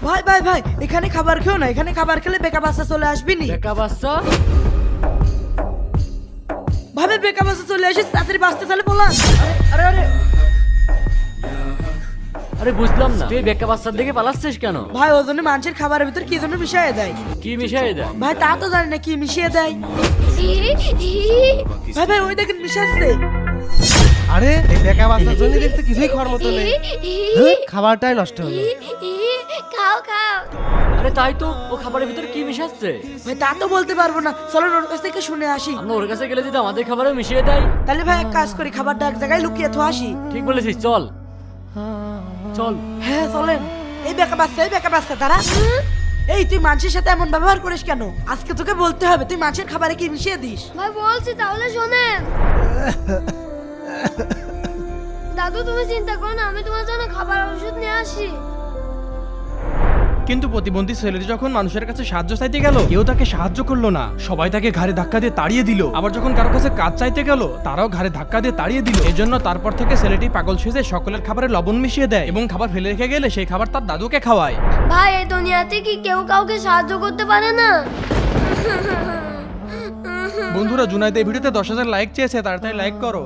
ভাই ভাই ভাই, এখানে খাবার খেও না, এখানে খাবার খেলে বেকা বাচ্চা চলে আসবি নি। বেকা বাচ্চা? ভাবে বেকা বাচ্চা চলে আসিস, তাড়াতাড়ি বাঁচতে চালে বলান। আরে আরে আরে বুঝলাম না, তুই বেকা বাচ্চার দিকে পালাচ্ছিস কেন? ভাই ওজনে মানুষের খাবারের ভিতর কি জন্য মিশিয়ে দেয়? কি মিশাই দেয়? ভাই তা তো জানি না কি মিশিয়ে দেয়। ভাই ভাই ওই দেখেন মিশাচ্ছে। আরে এই বেকা বাচ্চার জন্য দেখতে কিছুই খাওয়ার মতো নেই। খাবারটাই নষ্ট হলো। খাও খাও। আরে তাই তো, ও খাবারের ভিতর কি মিশাচ্ছে? ভাই তা তো বলতে পারবো না, চলো ওর কাছ থেকে শুনে আসি। আমরা ওর কাছে গেলে যদি আমাদের খাবারে মিশিয়ে দেয়? তাহলে ভাই এক কাজ করি, খাবারটা এক জায়গায় লুকিয়ে তো আসি। ঠিক বলেছিস, চল চল। হ্যাঁ চলেন। এই বেকা বাচ্চা, এই বেকা বাচ্চা দাঁড়া। এই তুই মানুষের সাথে এমন ব্যবহার করিস কেন? আজকে তোকে বলতে হবে তুই মানুষের খাবারে কি মিশিয়ে দিস। ভাই বলছি তাহলে শোনেন। দাদু তুমি চিন্তা করো না, আমি তোমার জন্য খাবার ওষুধ নিয়ে আসি। কিন্তু প্রতিবন্ধী ছেলেটি যখন মানুষের কাছে সাহায্য চাইতে গেল, কেউ তাকে সাহায্য করলো না, সবাই তাকে ঘাড়ে ধাক্কা দিয়ে তাড়িয়ে দিল। আবার যখন কারো কাছে কাজ চাইতে গেল, তারাও ঘাড়ে ধাক্কা দিয়ে তাড়িয়ে দিল। এজন্য তারপর থেকে ছেলেটি পাগল সেজে সকলের খাবারে লবণ মিশিয়ে দেয় এবং খাবার ফেলে রেখে গেলে সেই খাবার তার দাদুকে খাওয়ায়। ভাই এই দুনিয়াতে কি কেউ কাউকে সাহায্য করতে পারে না? বন্ধুরা, জুনাইদ এই ভিডিওতে 10,000 লাইক চেয়েছে, তাড়াতাড়ি লাইক করো।